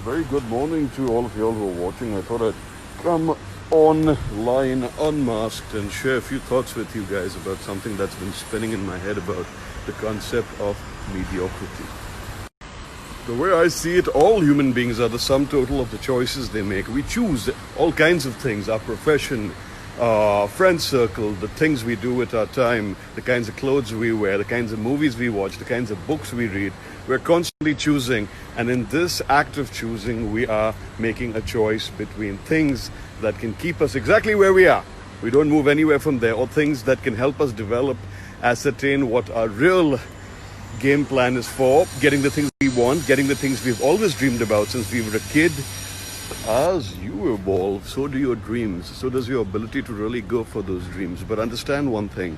A very good morning to all of you all who are watching. I thought I'd come online unmasked and share a few thoughts with you guys about something that's been spinning in my head about the concept of mediocrity. The way I see it, all human beings are the sum total of the choices they make. We choose all kinds of things, our profession, our friend circle, the things we do with our time, the kinds of clothes we wear, the kinds of movies we watch, the kinds of books we read. We're constantly choosing, and in this act of choosing, we are making a choice between things that can keep us exactly where we are. We don't move anywhere from there, or things that can help us develop, ascertain what our real game plan is for, getting the things we want, getting the things we've always dreamed about since we were a kid. As you evolve, so do your dreams, so does your ability to really go for those dreams. But understand one thing,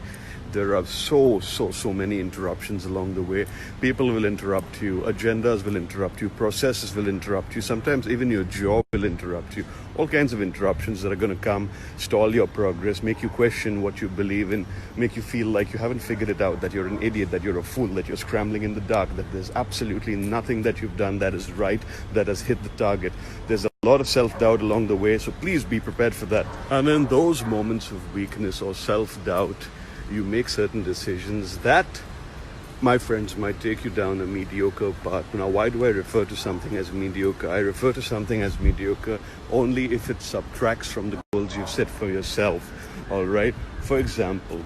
there are so many interruptions along the way. People will interrupt you, agendas will interrupt you, processes will interrupt you, sometimes even your job will interrupt you. All kinds of interruptions that are going to come, stall your progress, make you question what you believe in, make you feel like you haven't figured it out, that you're an idiot, that you're a fool, that you're scrambling in the dark, that there's absolutely nothing that you've done that is right, that has hit the target. There's a lot of self-doubt along the way, so please be prepared for that. And in those moments of weakness or self-doubt, you make certain decisions that, my friends, might take you down a mediocre path. Now, why do I refer to something as mediocre? I refer to something as mediocre only if it subtracts from the goals you've set for yourself. All right? For example,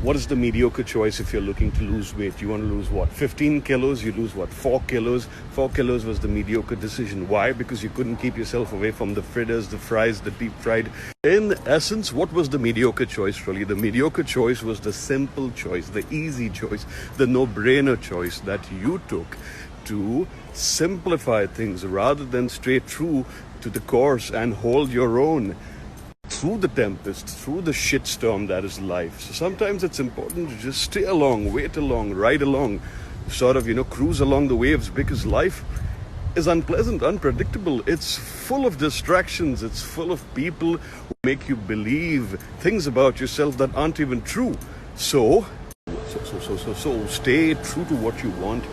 what is the mediocre choice if you're looking to lose weight? You want to lose what? 15 kilos? You lose what? 4 kilos? 4 kilos was the mediocre decision. Why? Because you couldn't keep yourself away from the fritters, the fries, the deep fried. In essence, what was the mediocre choice really? The mediocre choice was the simple choice, the easy choice, the no-brainer choice that you took to simplify things rather than stray true to the course and hold your own through the tempest, through the shitstorm that is life. So sometimes it's important to just stay along, wait along, ride along, sort of, cruise along the waves, because life is unpleasant, unpredictable. It's full of distractions. It's full of people who make you believe things about yourself that aren't even true. So stay true to what you want.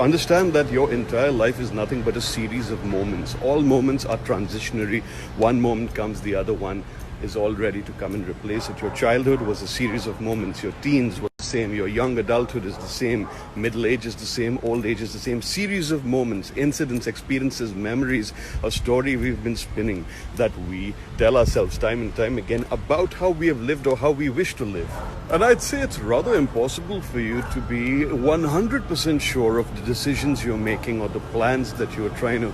Understand that your entire life is nothing but a series of moments. All moments are transitionary. One moment comes, the other one is all ready to come and replace it. Your childhood was a series of moments. Your teens were the same. Your young adulthood is the same. Middle age is the same. Old age is the same. Series of moments, incidents, experiences, memories, a story we've been spinning that we tell ourselves time and time again about how we have lived or how we wish to live. And I'd say it's rather impossible for you to be 100% sure of the decisions you're making or the plans that you're trying to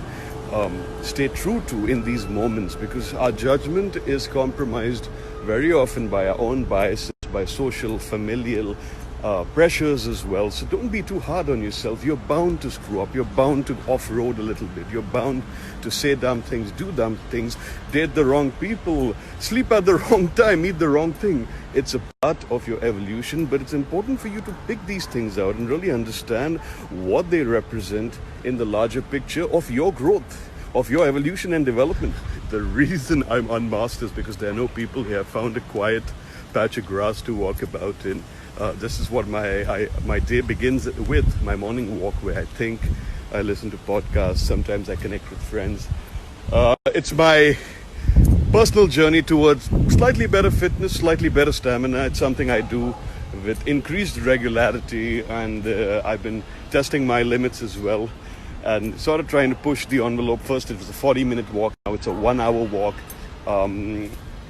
stay true to in these moments, because our judgment is compromised very often by our own biases, by social, familial pressures as well. So don't be too hard on yourself. You're bound to screw up. You're bound to off-road a little bit. You're bound to say dumb things, do dumb things, date the wrong people, sleep at the wrong time, eat the wrong thing. It's a part of your evolution, but it's important for you to pick these things out and really understand what they represent in the larger picture of your growth, of your evolution and development. The reason I'm unmasked is because there are no people here. I found a quiet patch of grass to walk about in. This is what my day begins with, my morning walk, where I think, I listen to podcasts, sometimes I connect with friends. It's my personal journey towards slightly better fitness, slightly better stamina. It's something I do with increased regularity, and I've been testing my limits as well and sort of trying to push the envelope. First it was a 40-minute walk, now it's a 1-hour walk.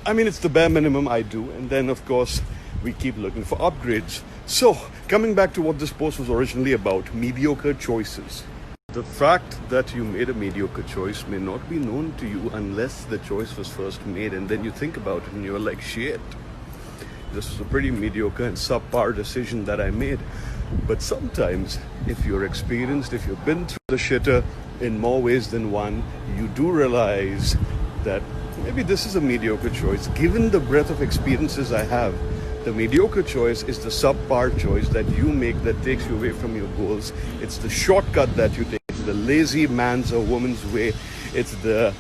It's the bare minimum I do, and then of course we keep looking for upgrades. So coming back to what this post was originally about, mediocre choices. The fact that you made a mediocre choice may not be known to you unless the choice was first made, and then you think about it and you're like, shit, this was a pretty mediocre and subpar decision that I made. But sometimes, if you're experienced, if you've been through the shitter in more ways than one, you do realize that maybe this is a mediocre choice. Given the breadth of experiences I have, the mediocre choice is the subpar choice that you make that takes you away from your goals. It's the shortcut that you take. It's the lazy man's or woman's way. It's the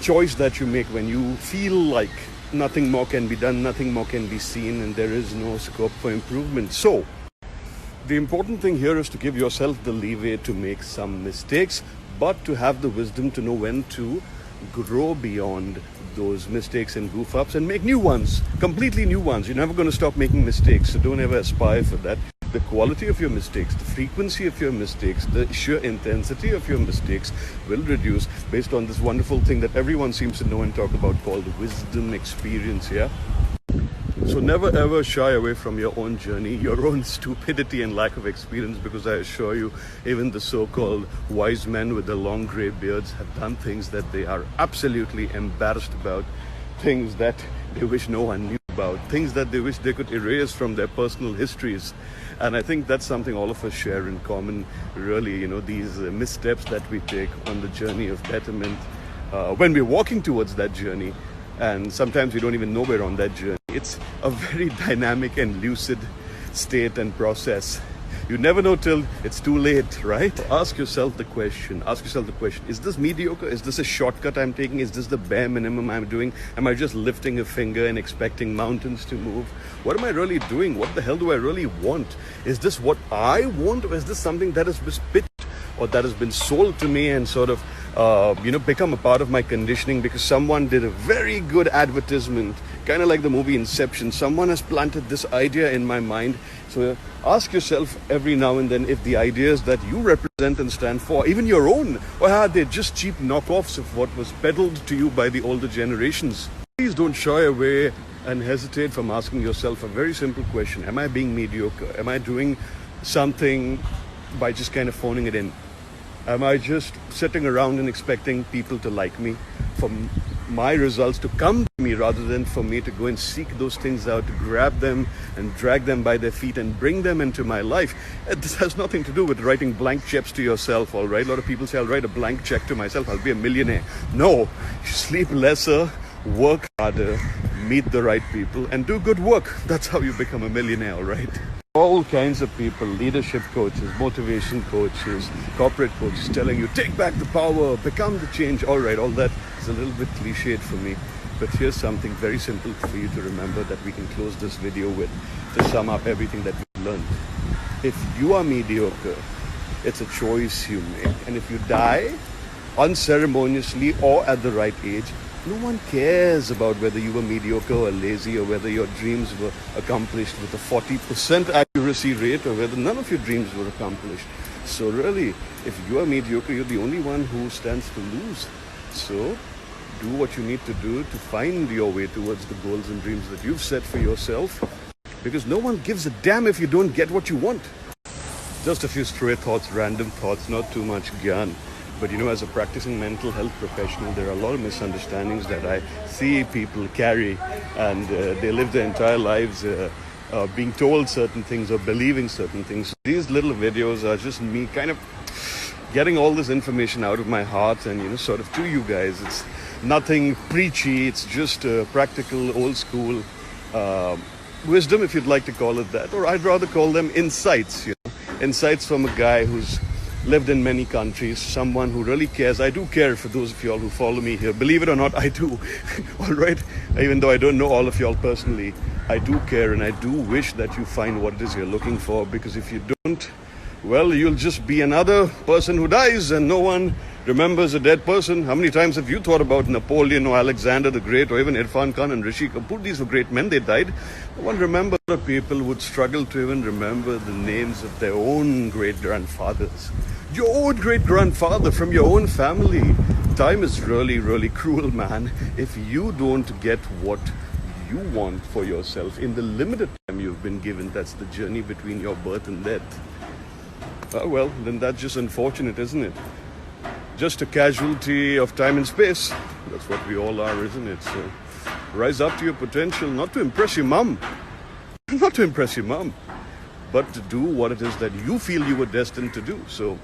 choice that you make when you feel like nothing more can be done, nothing more can be seen, and there is no scope for improvement. So, the important thing here is to give yourself the leeway to make some mistakes, but to have the wisdom to know when to grow beyond those mistakes and goof ups and make new ones, completely new ones. You're never going to stop making mistakes, so don't ever aspire for that. The quality of your mistakes, the frequency of your mistakes, the sheer intensity of your mistakes will reduce based on this wonderful thing that everyone seems to know and talk about called wisdom experience, yeah? So never ever shy away from your own journey, your own stupidity and lack of experience, because I assure you, even the so-called wise men with the long grey beards have done things that they are absolutely embarrassed about, things that they wish no one knew about, things that they wish they could erase from their personal histories. And I think that's something all of us share in common, really, you know, these missteps that we take on the journey of betterment when we're walking towards that journey. And sometimes we don't even know we're on that journey. It's a very dynamic and lucid state and process. You never know till it's too late, right? Ask yourself the question, is this mediocre? Is this a shortcut I'm taking? Is this the bare minimum I'm doing? Am I just lifting a finger and expecting mountains to move? What am I really doing? What the hell do I really want? Is this what I want, or is this something that has been pitched or that has been sold to me and sort of become a part of my conditioning because someone did a very good advertisement, kind of like the movie Inception. Someone has planted this idea in my mind. So ask yourself every now and then if the ideas that you represent and stand for, even your own, or are they just cheap knockoffs of what was peddled to you by the older generations? Please don't shy away and hesitate from asking yourself a very simple question. Am I being mediocre? Am I doing something by just kind of phoning it in? Am I just sitting around and expecting people to like me, for my results to come to me rather than for me to go and seek those things out, to grab them and drag them by their feet and bring them into my life? This has nothing to do with writing blank checks to yourself, all right? A lot of people say, I'll write a blank check to myself, I'll be a millionaire. No, sleep lesser, work harder, meet the right people, and do good work. That's how you become a millionaire, all right? All kinds of people, leadership coaches, motivation coaches, corporate coaches telling you, take back the power, become the change. All right, all that is a little bit cliched for me. But here's something very simple for you to remember that we can close this video with to sum up everything that we've learned. If you are mediocre, it's a choice you make. And if you die unceremoniously or at the right age, no one cares about whether you were mediocre or lazy, or whether your dreams were accomplished with a 40% accuracy rate, or whether none of your dreams were accomplished. So really, if you are mediocre, you're the only one who stands to lose. So do what you need to do to find your way towards the goals and dreams that you've set for yourself, because no one gives a damn if you don't get what you want. Just a few stray thoughts, random thoughts, not too much gyan. But you know, as a practicing mental health professional, there are a lot of misunderstandings that I see people carry, and they live their entire lives being told certain things or believing certain things. These little videos are just me kind of getting all this information out of my heart and, you know, sort of to you guys. It's nothing preachy, it's just practical, old school wisdom, if you'd like to call it that, or I'd rather call them insights, you know, insights from a guy who's lived in many countries, someone who really cares. I do care for those of y'all who follow me here. Believe it or not, I do. All right? Even though I don't know all of y'all personally, I do care, and I do wish that you find what it is you're looking for, because if you don't, well, you'll just be another person who dies and no one remembers a dead person. How many times have you thought about Napoleon or Alexander the Great or even Irfan Khan and Rishi Kapoor? These were great men, they died. No one remembers. People would struggle to even remember the names of their own great-grandfathers. Your own great-grandfather from your own family. Time is really, really cruel, man. If you don't get what you want for yourself in the limited time you've been given, that's the journey between your birth and death. Well, then that's just unfortunate, isn't it? Just a casualty of time and space. That's what we all are, isn't it? So rise up to your potential, not to impress your mum. Not to impress your mum, but to do what it is that you feel you were destined to do. So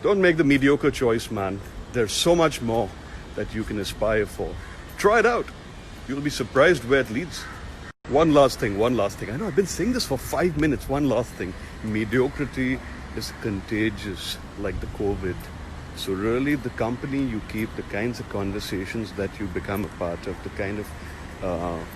don't make the mediocre choice, man. There's so much more that you can aspire for. Try it out. You'll be surprised where it leads. One last thing. I know I've been saying this for 5 minutes. One last thing. Mediocrity is contagious like the COVID. So really, the company you keep, the kinds of conversations that you become a part of, the kind of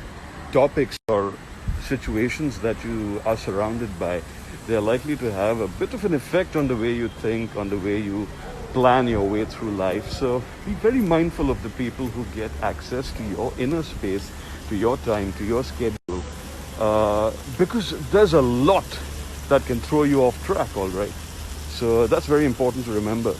topics or situations that you are surrounded by, they're likely to have a bit of an effect on the way you think, on the way you plan your way through life. So be very mindful of the people who get access to your inner space, to your time, to your schedule, because there's a lot that can throw you off track, all right? So that's very important to remember.